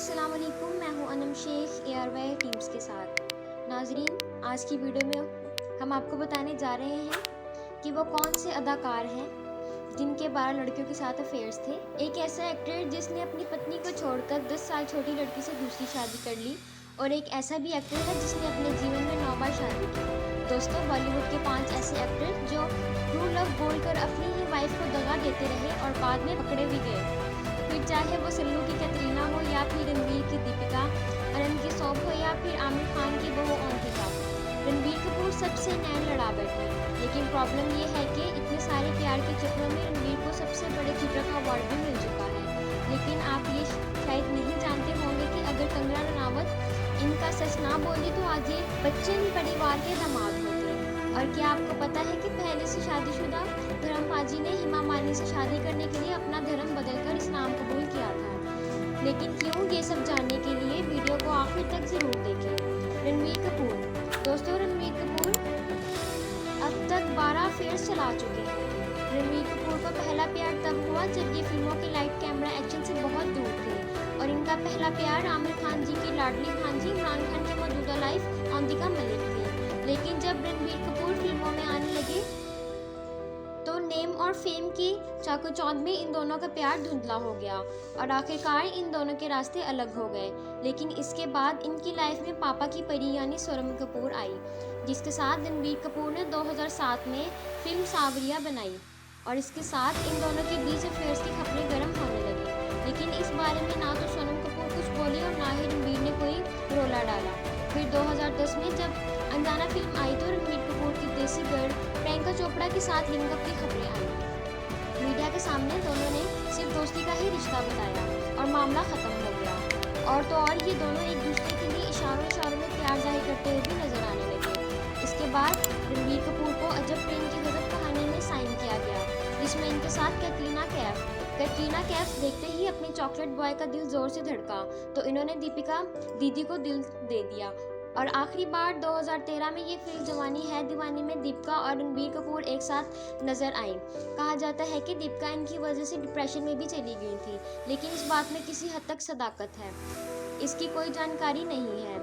अस्सलाम वालेकुम, मैं हूं अनम शेख ARY टीम्स के साथ। नाजरीन, आज की वीडियो में हम आपको बताने जा रहे हैं कि वो कौन से अदाकार हैं जिनके 12 लड़कियों के साथ अफेयर्स थे। एक ऐसा एक्टर जिसने अपनी पत्नी को छोड़कर 10 साल छोटी लड़की से दूसरी शादी कर ली, और एक ऐसा भी एक्टर है जिसने अपने जीवन में 9 बार शादी की। दोस्तों, बॉलीवुड के 5 ऐसे एक्टर जो ट्रू लव बोलकर अपनी ही वाइफ को दगा देते रहे और बाद में पकड़े भी गए। फिर चाहे वो सल्लू की कैटरीना हो या फिर रणवीर की दीपिका, अरन की सौब हो या फिर आमिर खान की बहू अंकिता। रणबीर कपूर सबसे नैन लड़ा बैठे, लेकिन प्रॉब्लम ये है कि इतने सारे प्यार के चक्रों में रणबीर को सबसे बड़े चित्र का अवार्ड भी मिल चुका है। लेकिन आप ये शायद नहीं जानते होंगे कि अगर कंगना रनावत इनका सच ना बोली तो आज ये बच्चन परिवार के दामाद होते। और क्या आपको पता है कि पहले से शादीशुदा धर्म पाजी ने हेमा मालिनी से शादी करने के लिए अपना धर्म बदलकर इस्लाम कबूल किया था। लेकिन क्यों, ये सब जानने के लिए वीडियो को आखिर तक जरूर देखें। रणबीर कपूर। दोस्तों, रणबीर कपूर अब तक 12 अफेयर्स चला चुके हैं। रणबीर कपूर का पहला प्यार तब हुआ जब ये फिल्मों के लाइट कैमरा एक्शन से बहुत दूर थे, और इनका पहला प्यार आमिर खान जी की लाडली भांजी इमरान खान की मौजूदा लाइफ अंतिका मलिक थी। लेकिन जब रणबीर कपूर फिल्मों में आने लगे तो नेम और फेम की चाकोचौंध में इन दोनों का प्यार धुंधला हो गया और आखिरकार इन दोनों के रास्ते अलग हो गए। लेकिन इसके बाद इनकी लाइफ में पापा की परी यानी सोनम कपूर आई, जिसके साथ रणबीर कपूर ने 2007 में फिल्म सावरिया बनाई, और इसके साथ इन दोनों के बीच अफेयर्स की खबरें गर्म होने लगी। लेकिन इस बारे में ना तो सोनम कपूर कुछ बोली और ना ही रणबीर ने कोई रोला डाला। फिर 2010 में जब अनजाना फिल्म आई तो रणबीर कपूर की देसी गर्ल प्रियंका चोपड़ा के साथ लिंकअप की खबरें आई। मीडिया के सामने दोनों ने सिर्फ दोस्ती का ही रिश्ता बताया और मामला खत्म हो गया। और तो और ये दोनों एक दूसरे के लिए इशारों में प्यार जाहिर करते हुए भी नजर आने लगे। इसके बाद रणबीर कपूर को अजब प्रेम की गजब कहानी में साइन किया गया, जिसमें इनके साथ कैटरीना कैफ देखते ही अपने चॉकलेट बॉय का दिल जोर से धड़का, तो इन्होंने दीपिका दीदी को दिल दे दिया। और आखिरी बार 2013 में ये फिल्म जवानी है दीवानी में दीपिका और रणबीर कपूर एक साथ नजर आई। कहा जाता है कि दीपिका इनकी वजह से डिप्रेशन में भी चली गई थी, लेकिन इस बात में किसी हद तक सदाकत है, इसकी कोई जानकारी नहीं है।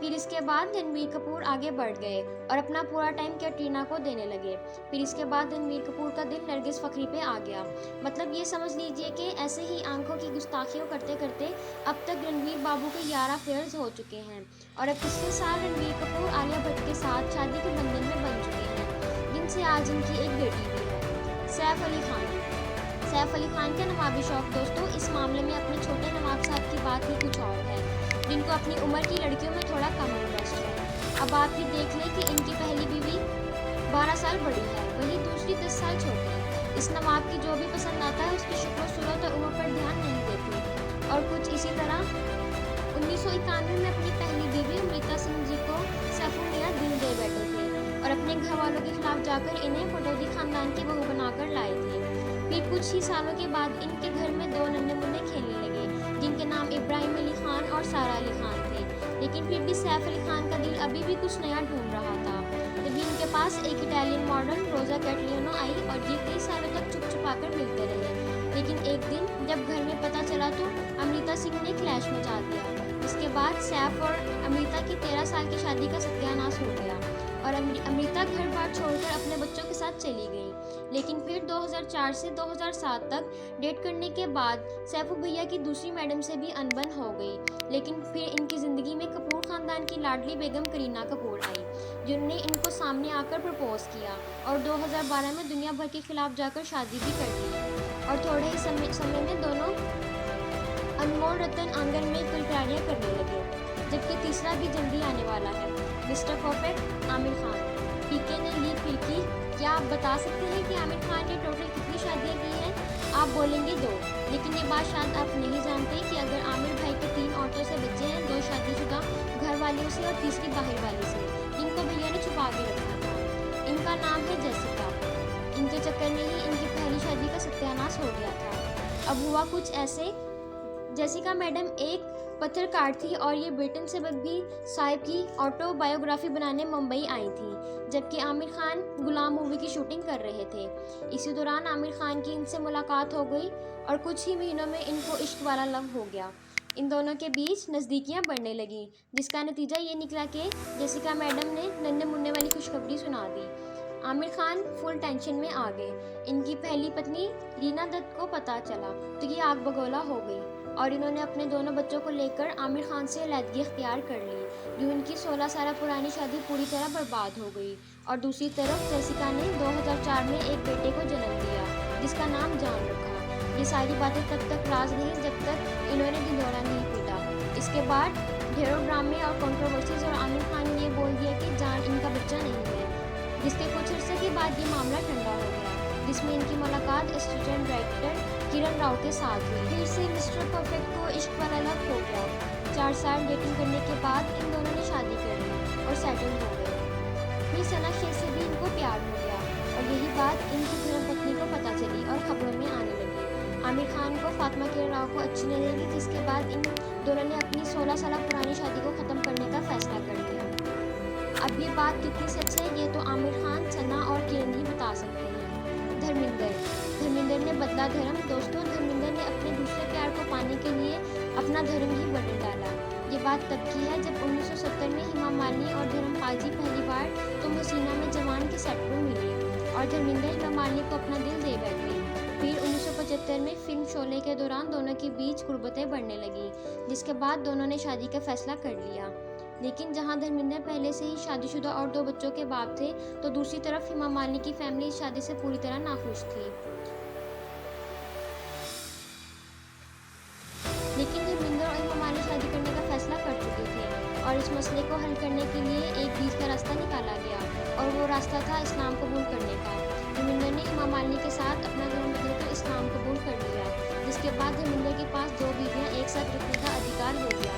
फिर इसके बाद रणबीर कपूर आगे बढ़ गए और अपना पूरा टाइम कैटरीना को देने लगे। फिर इसके बाद रणबीर कपूर का दिल नरगिस फखरी पे आ गया। मतलब ये समझ लीजिए कि ऐसे ही आंखों की गुस्ताखियों करते करते अब तक रणबीर बाबू के 11 अफेयर्स हो चुके हैं। और अब पिछले साल रणबीर कपूर आलिया भट्ट के साथ शादी के बंधन में बन चुके हैं, जिनसे आज इनकी एक बेटी भी है। सैफ अली खान का नवाबी शौक। दोस्तों, इस मामले में अपने छोटे नवाब साहब की बात ही कुछ और है, जिनको अपनी उम्र की लड़कियों में थोड़ा कम इंटरेस्ट है। अब आप ही देख लें कि इनकी पहली बीवी 12 साल बड़ी है, वहीं दूसरी 10 साल छोटी है। इस नवाब की जो भी पसंद आता है उसकी शक्ल सूरत और उम्र पर ध्यान नहीं देती। और कुछ इसी तरह 1991 में अपनी पहली बीवी अमृता सिंह जी को सैफुल मियां दिल दे बैठे थे और अपने घर वालों के खिलाफ जाकर इन्हें पटौदी खानदान की बहू बनाकर लाए थे। फिर कुछ ही सालों के बाद इनके घर में 2 नन्हे मुन्ने खेलने लगे, जिनके नाम इब्राहिम अली खान और सारा अली खान थे। लेकिन फिर भी सैफ अली खान का दिल अभी भी कुछ नया ढूंढ रहा था। तभी इनके पास एक इटालियन मॉडल रोजा कैटलियानो आई और ये कई सालों तक छुप छुपाकर मिलते रहे। लेकिन एक दिन जब घर में पता चला तो अमृता सिंह ने क्लैश मचा दिया। इसके बाद सैफ और अमृता की 13 साल की शादी का सत्यानाश हो गया और अमृता घर बार छोड़कर अपने बच्चों के साथ चली गई। लेकिन फिर 2004 से 2007 तक डेट करने के बाद सैफू भैया की दूसरी मैडम से भी अनबन हो गई। लेकिन फिर इनकी ज़िंदगी में कपूर ख़ानदान की लाडली बेगम करीना कपूर आई, जिन्होंने इनको सामने आकर प्रपोज किया और 2012 में दुनिया भर के खिलाफ जाकर शादी भी कर ली। और थोड़े ही समय में दोनों अनमोल रतन आंगन में किलकारियाँ करने लगे, जबकि तीसरा भी जल्दी आने वाला है, मिस्टर परफेक्ट आमिर खान। पीके ने ली फिर की। क्या आप बता सकते हैं कि आमिर खान ने टोटल कितनी शादियाँ की हैं? आप बोलेंगे 2, लेकिन ये बात शायद आप नहीं जानते कि अगर आमिर भाई के 3 औरतों से बच्चे हैं, 2 शादीशुदा घर वालियों से और तीसरी बाहर वाली से, जिनको भैया ने छुपा के रखा था। इनका नाम है जेसिका। इनके चक्कर में ही इनकी पहली शादी का सत्यानाश हो गया था। अब हुआ कुछ ऐसे, जेसिका मैडम एक पत्रकार थी और ये ब्रिटेन से बग्बी साहिब की ऑटोबायोग्राफी बनाने मुंबई आई थी, जबकि आमिर खान गुलाम मूवी की शूटिंग कर रहे थे। इसी दौरान आमिर खान की इनसे मुलाकात हो गई और कुछ ही महीनों में इनको इश्क वाला लव हो गया। इन दोनों के बीच नज़दीकियाँ बढ़ने लगीं, जिसका नतीजा ये निकला कि जेसिका मैडम ने नन्हे मुन्ने वाली खुशखबरी सुना दी। आमिर खान फुल टेंशन में आ गए। इनकी पहली पत्नी रीना दत्त को पता चला तो ये आग बगोला हो गई और इन्होंने अपने दोनों बच्चों को लेकर आमिर खान से अलहदगी इख्तियार कर ली। यूं इनकी 16 साल पुरानी शादी पूरी तरह बर्बाद हो गई। और दूसरी तरफ जेसिका ने 2004 में एक बेटे को जन्म दिया जिसका नाम जान रखा। ये सारी बातें तब तक राज रही जब तक इन्होंने ढिंढोरा नहीं पीटा। इसके बाद ढेरों ड्रामे और कंट्रोवर्सीज और आमिर खान ने ये बोल दिया कि जान इनका बच्चा नहीं है, जिसके कुछ अर्से के बाद ये मामला ठंडा हो गया, जिसमें इनकी मुलाकात असिस्टेंट डायरेक्टर किरण राव के साथ हुई। फिर से मिस्टर परफेक्ट को इश्क वाला लव हो गया। 4 साल डेटिंग करने के बाद इन दोनों ने शादी कर ली और सेटल हो गए। फिर सना शेख से भी इनको प्यार हो गया और यही बात इनकी धर्मपत्नी को पता चली और खबरों में आने लगी। आमिर खान को फातिमा किरण राव को अच्छी नहीं लगी, जिसके बाद इन दोनों ने अपनी 16 साल पुरानी शादी को ख़त्म करने का फैसला कर लिया। अब ये बात कितनी सच है ये तो आमिर खान, सना और किरण ही बता सकते हैं। धर्मेंद्र ने बदला धर्म। दोस्तों, धर्मेंद्र ने अपने दूसरे प्यार को पाने के लिए अपना धर्म ही बदल डाला। ये बात तब की है जब 1970 में हेमा मालिनी और धर्मपाल जी पहली बार तुम हसीना में जवान के सेट पर मिले और धर्मेंद्र हेमा मालिनी को अपना दिल दे बैठे। फिर 1975 में फिल्म शोले के दौरान दोनों के बीच कुर्बतें बढ़ने लगी, जिसके बाद दोनों ने शादी का फैसला कर लिया। लेकिन जहां धर्मेंद्र पहले से ही शादीशुदा और 2 बच्चों के बाप थे, तो दूसरी तरफ हेमा मालिनी की फैमिली इस शादी से पूरी तरह नाखुश थी। लेकिन धर्मेंद्र और हेमा मालिनी शादी करने का फैसला कर चुके थे और इस मसले को हल करने के लिए एक बीच का रास्ता निकाला गया और वो रास्ता था इस्लाम कबूल करने का। धर्मेंद्र ने हेमा मालिनी के साथ अपना धर्म बदलकर इस्लाम कबूल कर लिया, जिसके बाद धर्मेंद्र के पास 2 बीवियां एक साथ रखने का अधिकार हो गया।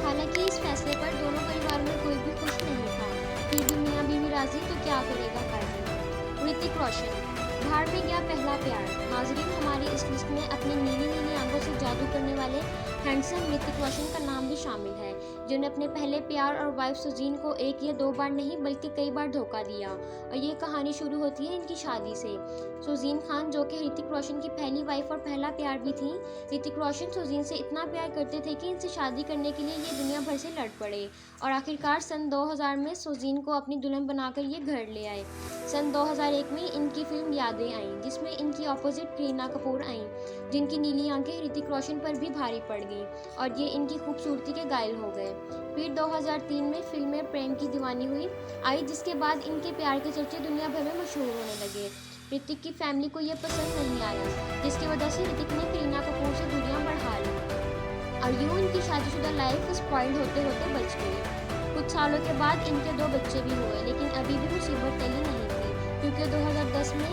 हालांकि इस फैसले पर दोनों परिवार में कोई भी खुश नहीं था। फिर भी मियां बीवी राजी तो क्या करेगा काजी। ऋतिक रोशन, भाड़ में गया पहला प्यार। नाजरीन, हमारी इस लिस्ट में अपनी नीली नीली आंखों से जादू करने वाले हैंडसम ऋतिक रोशन का नाम भी शामिल है, जिन्होंने अपने पहले प्यार और वाइफ सुजीन को 1 या 2 बार नहीं बल्कि कई बार धोखा दिया। और ये कहानी शुरू होती है इनकी शादी से। सुजीन खान, जो कि ऋतिक रोशन की पहली वाइफ और पहला प्यार भी थी। ऋतिक रोशन सुजीन से इतना प्यार करते थे कि इनसे शादी करने के लिए ये दुनिया भर से लड़ पड़े और आखिरकार सन 2000 में सुजीन को अपनी दुल्हन बनाकर ये घर ले आए। सन 2001 में इनकी फिल्म यादें आईं, जिसमें इनकी ऑपोजिट करीना कपूर आईं, जिनकी नीली आंखें ऋतिक रोशन पर भी भारी पड़ गईं और ये इनकी खूबसूरती के घायल हो गए। फिर 2003 में फिल्म प्रेम की दीवानी हुई आई, जिसके बाद इनके प्यार के चर्चे दुनिया भर में मशहूर होने लगे। ऋतिक की फैमिली को यह पसंद नहीं आया, जिसकी वजह से ऋतिक ने करीना कपूर से दूरियां बढ़ा ली और यूं इनकी शादीशुदा लाइफ स्पॉइल्ड होते होते बच गई। कुछ सालों के बाद इनके 2 बच्चे भी हुए, लेकिन अभी भी मुसीबत टली नहीं थी, क्योंकि 2010 में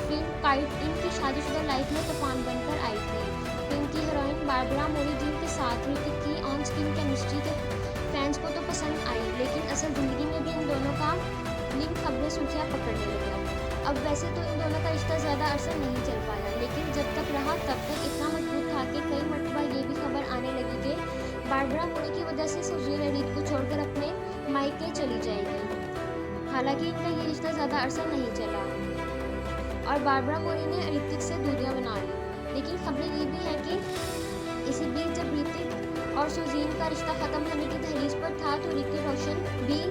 फिल्म काइट इनकी शादीशुदा लाइफ में तूफान बनकर आई थी। फिल्म की हीरोइन बारबरा मोरिजिन के साथ ऋतिक की ऑन स्क्रीन केमिस्ट्री के फैंस को तो पसंद आई, लेकिन असल ज़िंदगी में भी इन दोनों का लिंक खबरें सुर्खियाँ पकड़ने लगा। अब वैसे तो इन दोनों का रिश्ता ज़्यादा अरसा नहीं चल पाया, लेकिन जब तक रहा तब तक इतना मजबूत था कि कई मरतबा ये भी खबर आने लगी कि बारबरा मोरी की वजह से सुजीन ऋतिक को छोड़कर अपने मायके चली जाएगी। हालांकि इनका ये रिश्ता ज़्यादा अरसा नहीं चला और बारबरा मोरी ने ऋतिक से दूरियां बना ली। लेकिन खबरें ये भी हैं कि इसी बीच जब ऋतिक और सुजीन का रिश्ता ख़त्म होने की दहलीज पर था, तो ऋतिक रोशन भी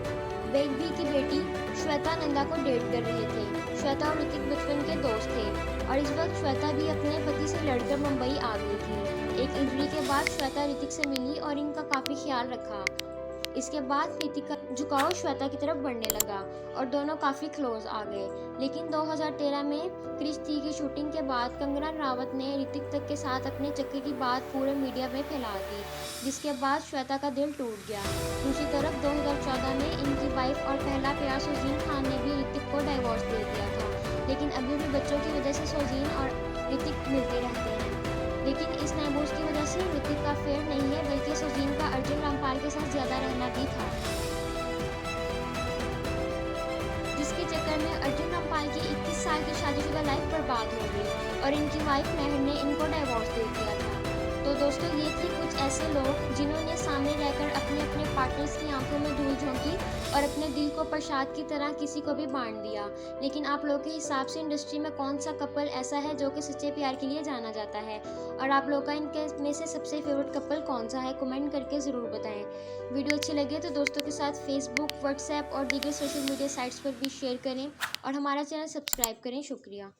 बेगबी की बेटी श्वेता नंदा को डेट कर रहे थे। श्वेता और ऋतिक बचपन के दोस्त थे और इस वक्त श्वेता भी अपने पति से लड़कर मुंबई आ गई थी। एक इंजरी के बाद श्वेता ऋतिक से मिली और इनका काफ़ी ख्याल रखा। इसके बाद ऋतिक का झुकाव श्वेता की तरफ बढ़ने लगा और दोनों काफ़ी क्लोज आ गए। लेकिन 2013 में क्रिश 3 की शूटिंग के बाद कंगना रनावत ने ऋतिक तक के साथ अपने चक्कर की बात पूरे मीडिया में फैला दी, जिसके बाद श्वेता का दिल टूट गया। दूसरी तरफ 2014 में इनकी वाइफ और पहला प्यार सुजीन खान ने भी ऋतिक को डाइवोर्स दे दिया था, लेकिन अभी भी बच्चों की वजह से सुजीन और ऋतिक मिलते रहते हैं। लेकिन इस डाइवोर्स की वजह से ऋतिक का अफेयर नहीं है, बल्कि सुजीन का अर्जुन रामपाल के साथ ज़्यादा रहना भी था, जिसके चक्कर में अर्जुन रामपाल की 21 साल की शादीशुदा लाइफ बर्बाद हो गई और इनकी वाइफ मेहर ने इनको डाइवोर्स दे दिया था। तो दोस्तों, ये थी कुछ ऐसे लोग जिन्होंने सामने रहकर अपने अपने पार्टनर्स की आंखों में धूल झोंकी और अपने दिल को प्रसाद की तरह किसी को भी बांट दिया। लेकिन आप लोगों के हिसाब से इंडस्ट्री में कौन सा कपल ऐसा है जो कि सच्चे प्यार के लिए जाना जाता है, और आप लोगों का इनके में से सबसे फेवरेट कपल कौन सा है, कमेंट करके ज़रूर बताएं। वीडियो अच्छी लगे तो दोस्तों के साथ फेसबुक, व्हाट्सएप और दीगर सोशल मीडिया साइट्स पर भी शेयर करें और हमारा चैनल सब्सक्राइब करें। शुक्रिया।